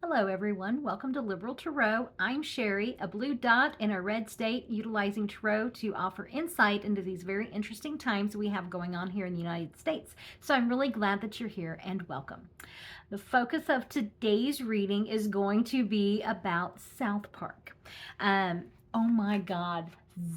Hello, everyone. Welcome to Liberal Tarot. I'm Sherry, a blue dot in a red state, utilizing Tarot to offer insight into these very interesting times we have going on here in the United States. So I'm really glad that you're here and welcome. The focus of today's reading is going to be about South Park. Oh my God,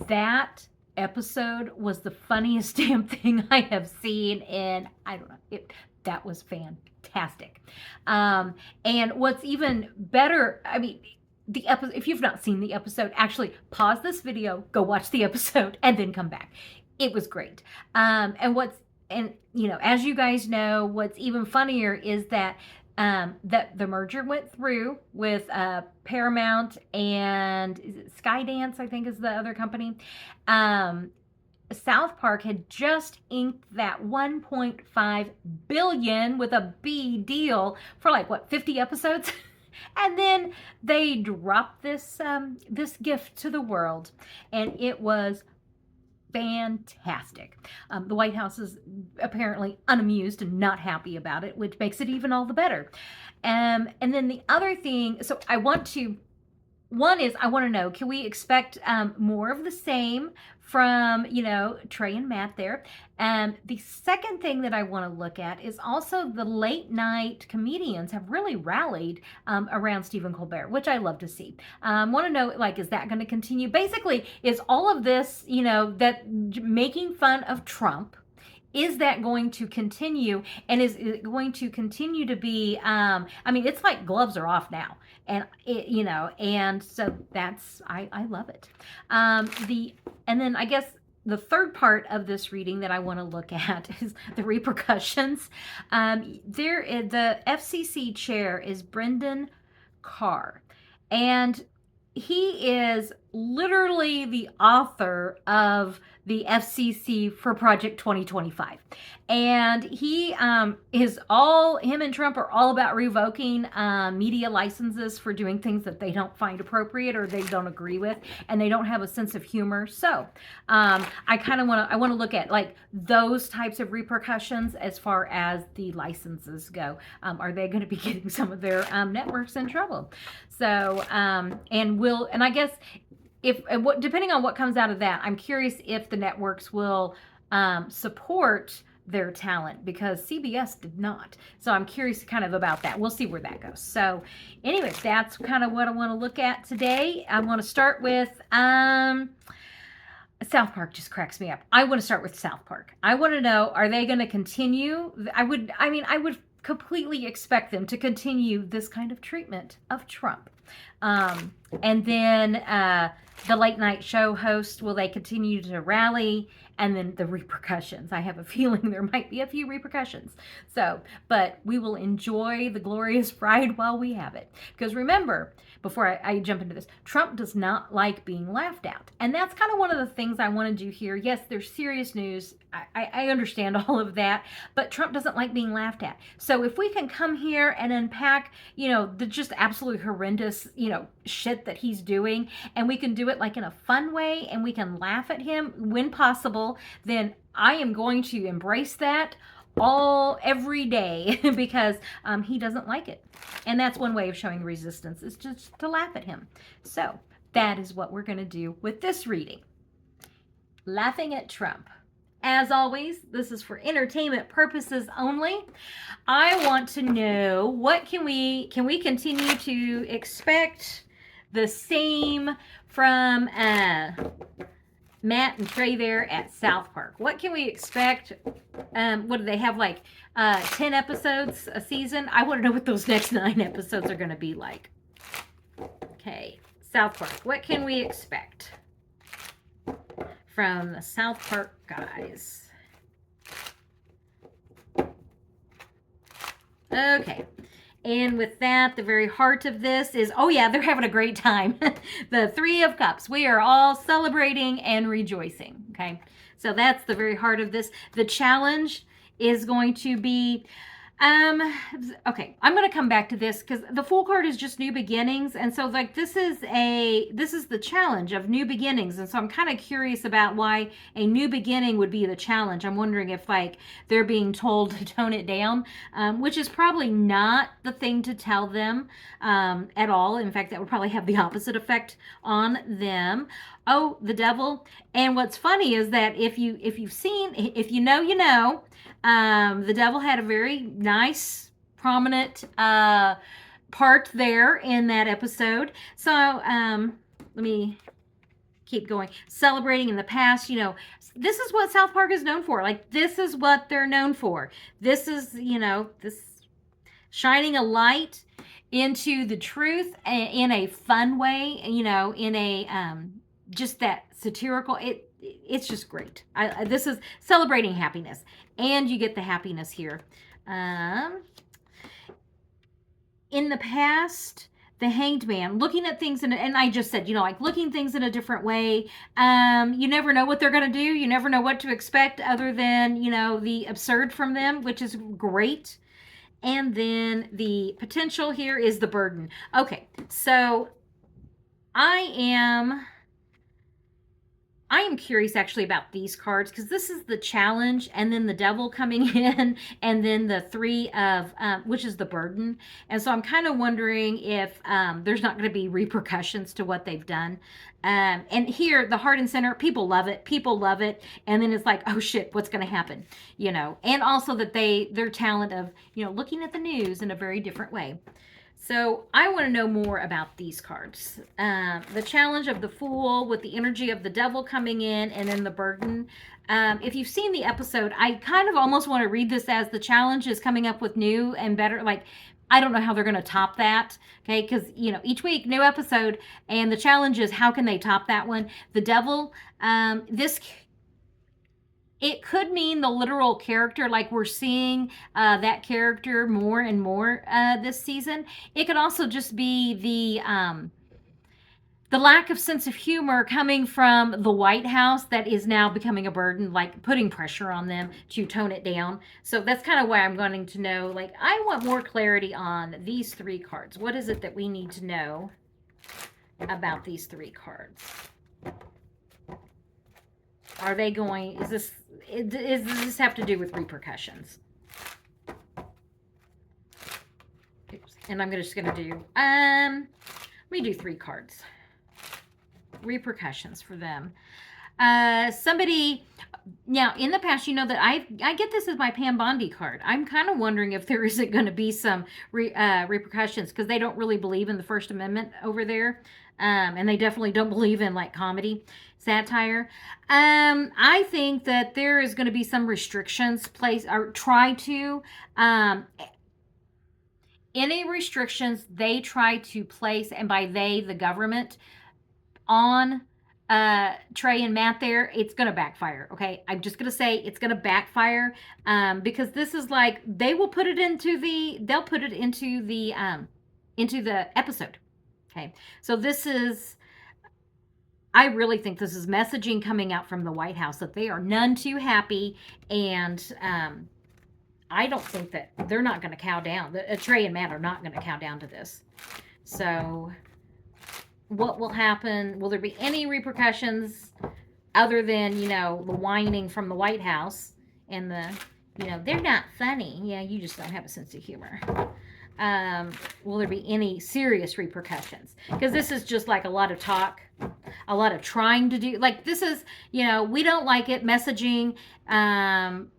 that episode was the funniest damn thing I have seen in, I don't know, that was fantastic. And what's even better, I mean, the episode, if you've not seen the episode, actually pause this video, go watch the episode, and then come back. It was great. And as you guys know, what's even funnier is that that the merger went through with Paramount and is it Skydance, I think is the other company. South Park had just inked that 1.5 billion with a B deal for 50 episodes. And then they dropped this gift to the world, and it was fantastic. The White House is apparently unamused and not happy about it, which makes it even all the better. And then the other thing, so I want to know, can we expect more of the same from, Trey and Matt there? The second thing that I want to look at is also the late night comedians have really rallied around Stephen Colbert, which I love to see. Want to know, is that going to continue? Basically, is all of this, that making fun of Trump, is that going to continue, and is it going to continue to be it's like gloves are off now, and and so that's I love it. And then I guess the third part of this reading that I want to look at is the repercussions. The FCC chair is Brendan Carr, and he is literally the author of the FCC for Project 2025. And him and Trump are all about revoking media licenses for doing things that they don't find appropriate or they don't agree with, and they don't have a sense of humor. So I want to look at those types of repercussions as far as the licenses go. Are they going to be getting some of their networks in trouble? So and I guess depending on what comes out of that, I'm curious if the networks will support their talent, because CBS did not. So I'm curious kind of about that. We'll see where that goes. So anyway, that's kind of what I want to look at today. I want to start with South Park just cracks me up. I want to start with South Park. I want to know, are they going to continue? I would completely expect them to continue this kind of treatment of Trump. And then the late night show host, will they continue to rally? And then the repercussions. I have a feeling there might be a few repercussions. So, but we will enjoy the glorious ride while we have it. Because remember, before I jump into this, Trump does not like being laughed at. And that's kind of one of the things I want to do here. Yes, there's serious news. I understand all of that, but Trump doesn't like being laughed at. So if we can come here and unpack, the just absolutely horrendous, shit that he's doing, and we can do it in a fun way, and we can laugh at him when possible, then I am going to embrace that every day because he doesn't like it. And that's one way of showing resistance, is just to laugh at him. So that is what we're going to do with this reading. Laughing at Trump. As always, this is for entertainment purposes only. I want to know, can we continue to expect the same from Matt and Trey there at South Park? What can we expect? What do they have, 10 episodes a season? I want to know what those next 9 episodes are going to be like. Okay, South Park. What can we expect from the South Park guys? Okay. And with that, the very heart of this is, oh yeah, they're having a great time. The Three of Cups. We are all celebrating and rejoicing. Okay. So that's the very heart of this. The challenge is going to be Um, okay, I'm gonna come back to this because the Fool card is just new beginnings, and so like this is the challenge of new beginnings, and so I'm kind of curious about why a new beginning would be the challenge. I'm wondering if like they're being told to tone it down, which is probably not the thing to tell them at all. In fact, that would probably have the opposite effect on them. Oh, the devil. And what's funny is that if you've seen, if you know, you know. The devil had a very nice, prominent part there in that episode. So let me keep going. Celebrating in the past, you know, this is what South Park is known for. Like, this is what they're known for. This is, you know, this shining a light into the truth in a fun way, you know, in a just that satirical. It's just great. This is celebrating happiness, and you get the happiness here. In the past, the Hanged Man, looking at things and I just said, you know, like looking things in a different way. You never know what they're going to do. You never know what to expect other than, you know, the absurd from them, which is great. And then the potential here is the burden. Okay, so I am curious actually about these cards because this is the challenge, and then the devil coming in, and then the three of, which is the burden. And so I'm kind of wondering if there's not going to be repercussions to what they've done. And here, the heart and center, people love it. People love it. And then it's like, oh shit, what's going to happen? You know, and also that their talent of, you know, looking at the news in a very different way. So I want to know more about these cards. The challenge of the Fool with the energy of the devil coming in, and then the burden. If you've seen the episode, I kind of almost want to read this as the challenge is coming up with new and better. Like, I don't know how they're going to top that. Okay, because, you know, each week, new episode, and the challenge is how can they top that one? The devil, it could mean the literal character, like we're seeing that character more and more this season. It could also just be the lack of sense of humor coming from the White House that is now becoming a burden, like putting pressure on them to tone it down. So that's kind of why I'm wanting to know, like, I want more clarity on these three cards. What is it that we need to know about these three cards? Are they going, does this have to do with repercussions? Oops. And I'm just going to do, let me do three cards. Repercussions for them. Somebody, now in the past, you know that I get this as my Pam Bondi card. I'm kind of wondering if there isn't going to be some repercussions because they don't really believe in the First Amendment over there. And they definitely don't believe in like comedy, satire. I think that there is going to be some restrictions placed or try to, any restrictions they try to place, and by they, the government, on Trey and Matt there, it's going to backfire. Okay. I'm just going to say it's going to backfire because this is like, they'll put it into the episode. Okay. So this is, I really think this is messaging coming out from the White House that they are none too happy. And I don't think that they're not going to cow down. Trey and Matt are not going to cow down to this. So what will happen? Will there be any repercussions other than, you know, the whining from the White House and the, you know, they're not funny. Yeah, you just don't have a sense of humor. Will there be any serious repercussions? Because this is just like a lot of talk, a lot of trying to do. Like this is, you know, we don't like it messaging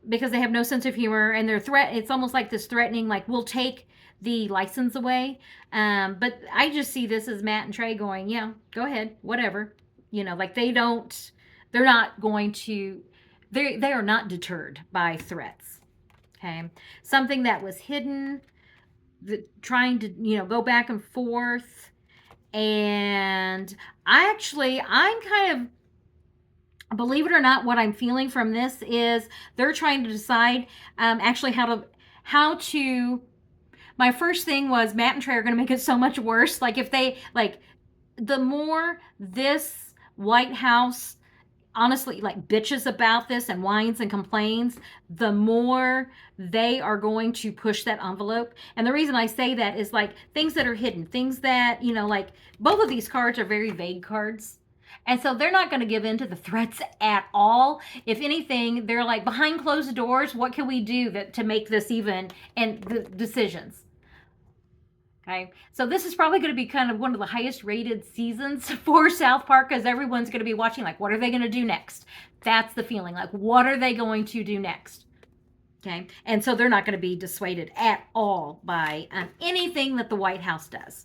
because they have no sense of humor and they're it's almost like this threatening, like we'll take the license away. But I just see this as Matt and Trey going, yeah, go ahead, whatever. You know, like they're not going to, they are not deterred by threats. Okay. Something that was hidden, trying to, you know, go back and forth. And I'm kind of, believe it or not, what I'm feeling from this is they're trying to decide actually how to, my first thing was Matt and Trey are going to make it so much worse. Like if they, like the more this White House honestly like bitches about this and whines and complains, the more they are going to push that envelope. And the reason I say that is like things that are hidden, things that, like both of these cards are very vague cards. And so they're not going to give in to the threats at all. If anything, they're like behind closed doors, what can we do to make this even, and the decisions. Okay, so this is probably going to be kind of one of the highest rated seasons for South Park, because everyone's going to be watching like, what are they going to do next? That's the feeling, like, what are they going to do next? Okay, and so they're not going to be dissuaded at all by anything that the White House does.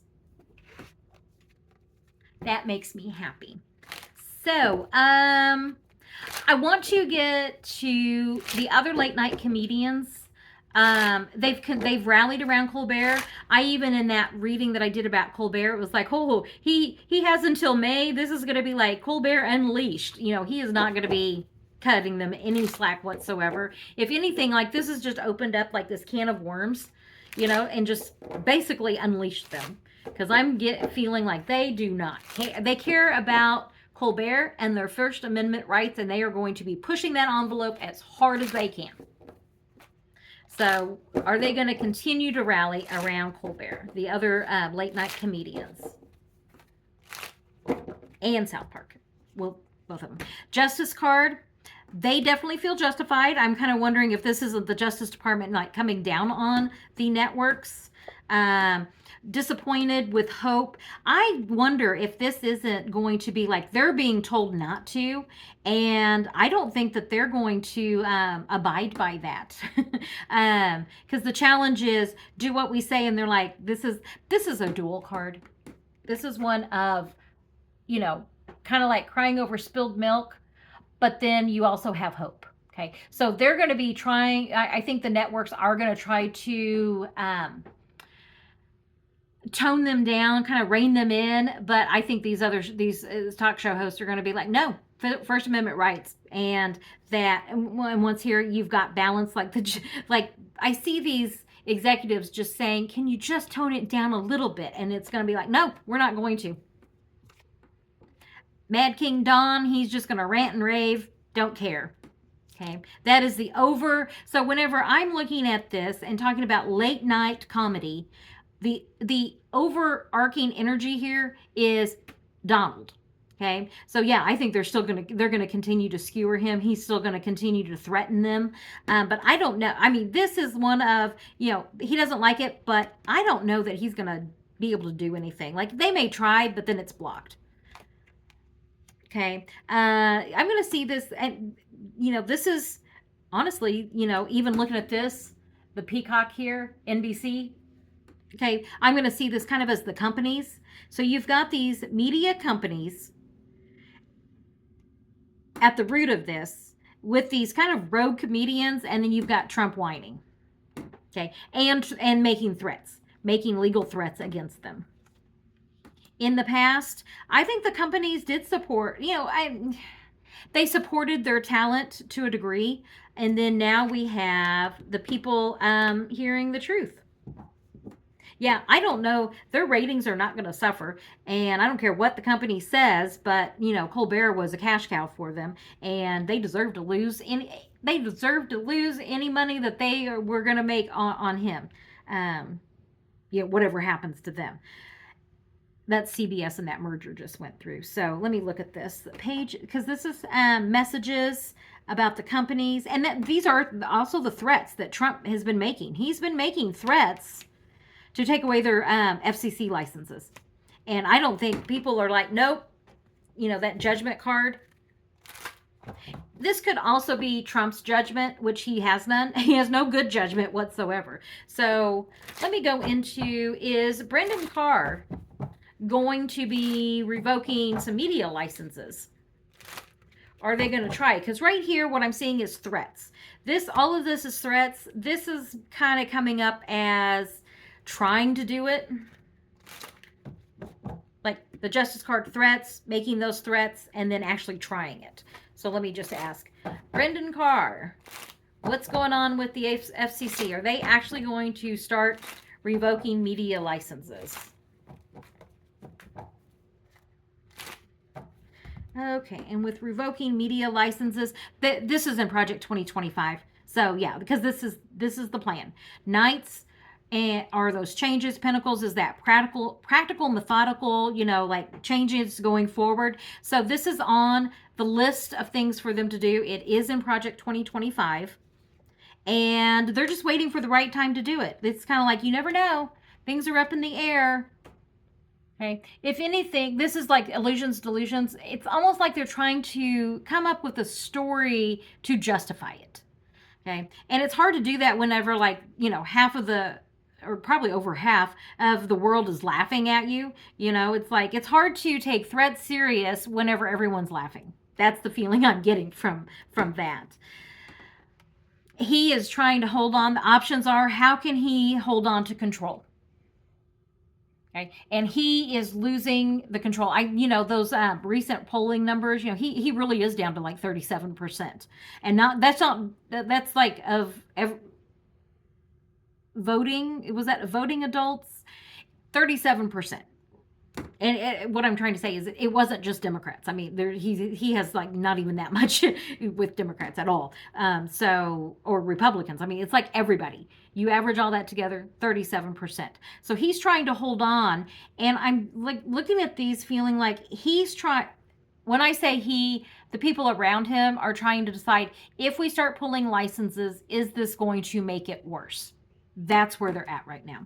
That makes me happy. So, I want to get to the other late night comedians. They've rallied around Colbert. I even, in that reading that I did about Colbert, it was like, oh, he has until May. This is going to be like Colbert Unleashed. He is not going to be cutting them any slack whatsoever. If anything, like, this has just opened up like this can of worms, and just basically unleashed them. Because I'm feeling like they do not care. They care about Colbert and their First Amendment rights, and they are going to be pushing that envelope as hard as they can. So, are they going to continue to rally around Colbert, the other late night comedians, and South Park? Well, both of them. Justice card, they definitely feel justified. I'm kind of wondering if this isn't the Justice Department like coming down on the networks. Disappointed with hope. I wonder if this isn't going to be like they're being told not to, and I don't think that they're going to abide by that. Because the challenge is do what we say, and they're like, this is a dual card. This is one of, kind of like crying over spilled milk, but then you also have hope. Okay, so they're going to be trying. I think the networks are going to try to tone them down, kind of rein them in. But I think these talk show hosts are going to be like, no, First Amendment rights, and that. And once here, you've got balance. Like I see these executives just saying, can you just tone it down a little bit? And it's going to be like, no, we're not going to. Mad King Don, he's just going to rant and rave. Don't care. Okay, that is the over. So whenever I'm looking at this and talking about late night comedy, the overarching energy here is Donald. Okay, so yeah, I think they're going to continue to skewer him. He's still going to continue to threaten them. But I don't know. I mean, this is one of, he doesn't like it, but I don't know that he's going to be able to do anything. Like, they may try, but then it's blocked. Okay, I'm going to see this, and this is honestly, even looking at this, the Peacock here, NBC. Okay, I'm going to see this kind of as the companies. So you've got these media companies at the root of this with these kind of rogue comedians, and then you've got Trump whining. Okay, and making threats, making legal threats against them. In the past, I think the companies did support, they supported their talent to a degree, and then now we have the people hearing the truth. Yeah, I don't know. Their ratings are not going to suffer, and I don't care what the company says, but Colbert was a cash cow for them, and they deserve to lose any. They deserve to lose any money that they were going to make on him. Whatever happens to them. That CBS and that merger just went through. So let me look at this page, because this is messages about the companies, and these are also the threats that Trump has been making. He's been making threats to take away their FCC licenses. And I don't think people are like, nope, that judgment card. This could also be Trump's judgment, which he has none. He has no good judgment whatsoever. So let me go into, is Brendan Carr going to be revoking some media licenses? Are they going to try? Because right here, what I'm seeing is threats. All of this is threats. This is kind of coming up as trying to do it. Like the Justice card threats, making those threats, and then actually trying it. So let me just ask, Brendan Carr, what's going on with the FCC? Are they actually going to start revoking media licenses? Okay, and with revoking media licenses, this is in Project 2025. So yeah, because this is the plan. Knights and are those changes. Pentacles is that practical, methodical, like changes going forward. So this is on the list of things for them to do. It is in Project 2025, and they're just waiting for the right time to do it. It's kind of like, you never know. Things are up in the air. Okay. If anything, this is like illusions, delusions. It's almost like they're trying to come up with a story to justify it. Okay. And it's hard to do that whenever, like, half of the, or probably over half of the world is laughing at you. It's like, it's hard to take threats serious whenever everyone's laughing. That's the feeling I'm getting from that. He is trying to hold on. The options are, how can he hold on to control? Okay. And he is losing the control. Those recent polling numbers, he really is down to like 37%. And that's like voting. Was that voting adults? 37%. And what I'm trying to say is it wasn't just Democrats. I mean, he has like not even that much with Democrats at all. Or Republicans. I mean, it's like everybody. You average all that together, 37%. So he's trying to hold on, and I'm like looking at these, feeling like he's trying. When I say he, the people around him are trying to decide, if we start pulling licenses, is this going to make it worse? That's where they're at right now.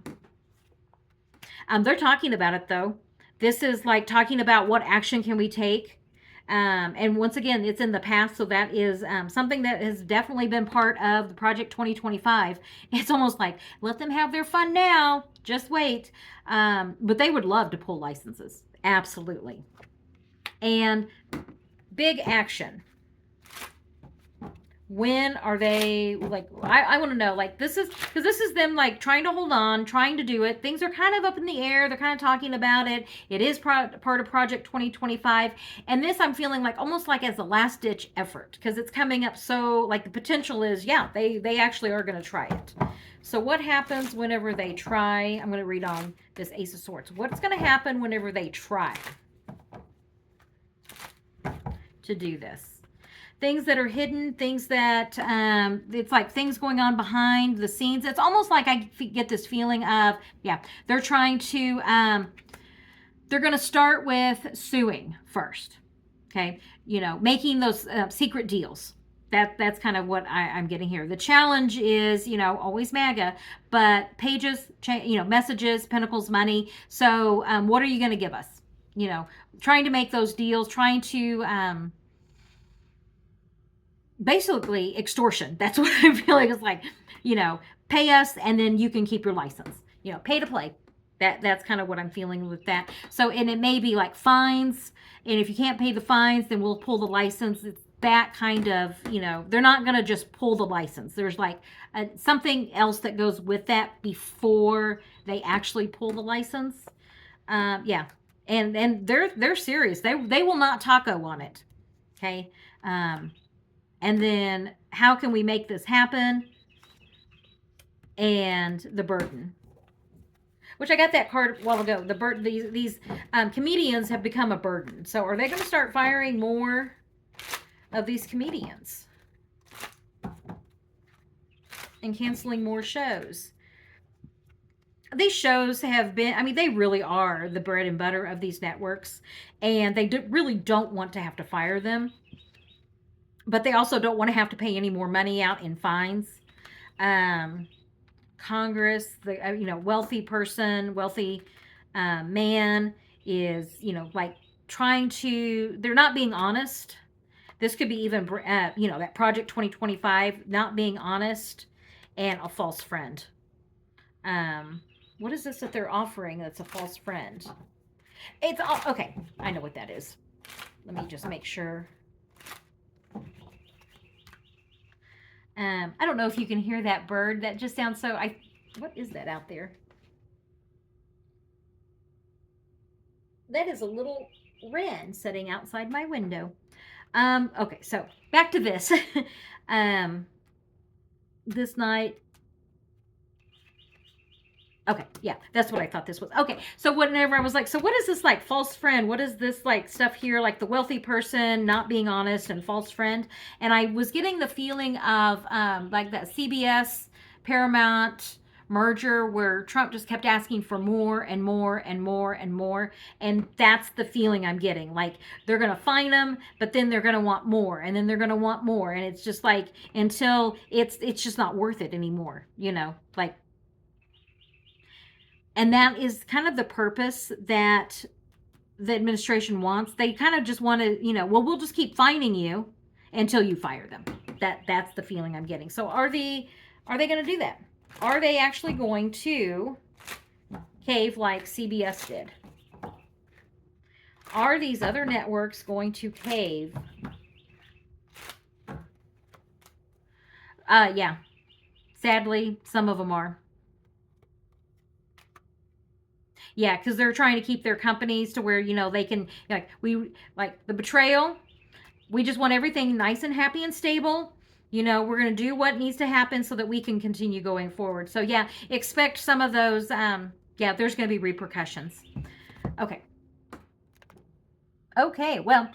They're talking about it though. This is like talking about what action can we take. And once again, it's in the past, so that is something that has definitely been part of the Project 2025. It's almost like, let them have their fun now. Just wait. But they would love to pull licenses. Absolutely. And big action. When are they, like, I want to know, like, this is, because this is them, like, trying to hold on, trying to do it. Things are kind of up in the air. They're kind of talking about it. It is part of Project 2025. And this, I'm feeling like almost like as a last ditch effort, because it's coming up. So like the potential is, yeah, they actually are going to try it. So what happens whenever they try? I'm going to read on this Ace of Swords. What's going to happen whenever they try to do this? Things that are hidden, things that it's like things going on behind the scenes. It's almost like I get this feeling of, yeah, they're trying to, they're going to start with suing first. Okay. Making those secret deals. That's kind of what I'm getting here. The challenge is, always MAGA, but pages, messages, pentacles, money. So what are you going to give us? Trying to make those deals, trying to, basically extortion. That's what I feel like. It's like, pay us and then you can keep your license. Pay to play. That's kind of what I'm feeling with that. So, and it may be like fines, and if you can't pay the fines, then we'll pull the license. It's that kind of, they're not going to just pull the license. There's like something else that goes with that before they actually pull the license. Yeah. And they're serious. They will not taco on it. Okay. And then how can we make this happen? And the burden, which I got that card a while ago. The burden, these comedians have become a burden. So are they going to start firing more of these comedians and canceling more shows? These shows have been, I mean, they really are the bread and butter of these networks, and they really don't want to have to fire them. But they also don't want to have to pay any more money out in fines. Congress, the wealthy person, wealthy man is, like trying to, they're not being honest. This could be even, that Project 2025, not being honest, and a false friend. What is this that they're offering that's a false friend? It's all, okay, I know what that is. Let me just make sure. I don't know if you can hear that bird. That just sounds so, what is that out there? That is a little wren sitting outside my window. Okay, so back to this. This night, Okay, yeah, that's what I thought this was. Okay, so whenever I was like, so what is this like false friend? What is this like stuff here, like the wealthy person not being honest and false friend? And I was getting the feeling of like that CBS Paramount merger where Trump just kept asking for more and more and more and more. And that's the feeling I'm getting. Like they're going to fine them, but then they're going to want more and then they're going to want more. And it's just like until it's just not worth it anymore, you know, like. And that is kind of the purpose that the administration wants. They kind of just want to, you know, well, we'll just keep fining you until you fire them. That's the feeling I'm getting. So are they going to do that? Are they actually going to cave like CBS did? Are these other networks going to cave? Yeah. Sadly, some of them are. Yeah, because they're trying to keep their companies to where, you know, they can, like the betrayal. We just want everything nice and happy and stable. You know, we're going to do what needs to happen so that we can continue going forward. So, yeah, expect some of those. Yeah, there's going to be repercussions. Okay. Okay, well,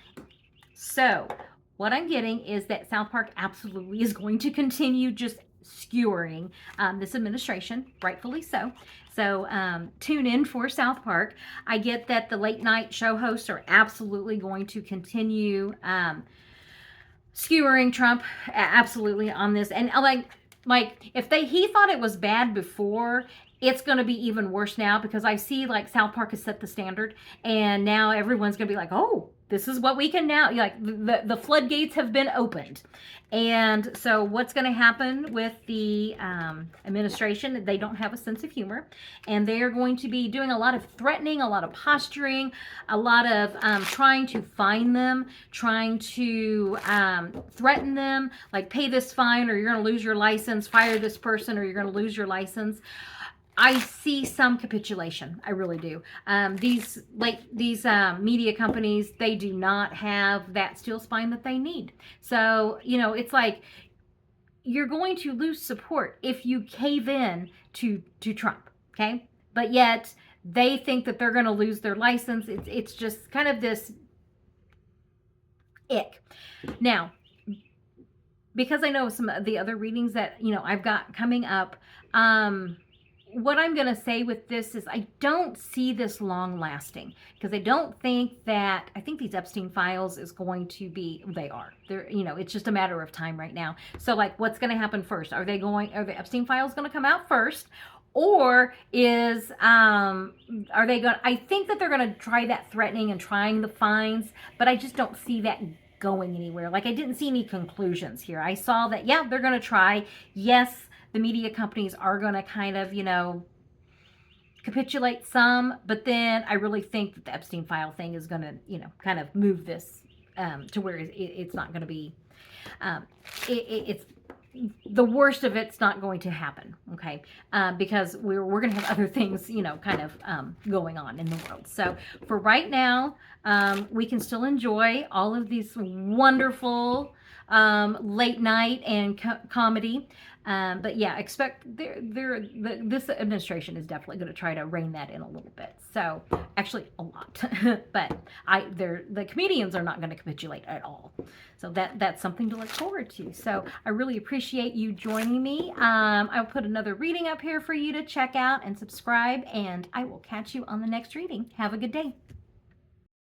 so what I'm getting is that South Park absolutely is going to continue just skewering this administration, rightfully so. So tune in for South Park. I get that the late night show hosts are absolutely going to continue skewering Trump absolutely on this. And like if he thought it was bad before, it's going to be even worse now because I see like South Park has set the standard and now everyone's going to be like, oh, this is what we can now, like the floodgates have been opened. And so what's going to happen with the administration? They don't have a sense of humor and they are going to be doing a lot of threatening, a lot of posturing, a lot of trying to fine them, trying to threaten them, like pay this fine or you're going to lose your license, fire this person or you're going to lose your license. I see some capitulation. I really do. These media companies, they do not have that steel spine that they need. So, you know, it's like you're going to lose support if you cave in to Trump, okay? But yet they think that they're going to lose their license. It's just kind of this ick. Now, because I know some of the other readings that, you know, I've got coming up, what I'm going to say with this is I don't see this long lasting because I don't think that, I think these Epstein files is going to be, they're, you know, it's just a matter of time right now. So like what's going to happen first? Are the Epstein files going to come out first? Or are they going, I think that they're going to try that threatening and trying the fines, but I just don't see that going anywhere. Like I didn't see any conclusions here. I saw that, yeah, they're going to try. Yes, the media companies are going to kind of, you know, capitulate some, but then I really think that the Epstein file thing is going to, you know, kind of move this to where it's not going to be, it's the worst of it's not going to happen, okay? Because we're going to have other things, you know, kind of going on in the world. So for right now, we can still enjoy all of these wonderful late night and comedy. But yeah, expect this administration is definitely going to try to rein that in a little bit. So actually a lot, but the comedians are not going to capitulate at all. So that's something to look forward to. So I really appreciate you joining me. I'll put another reading up here for you to check out and subscribe, and I will catch you on the next reading. Have a good day.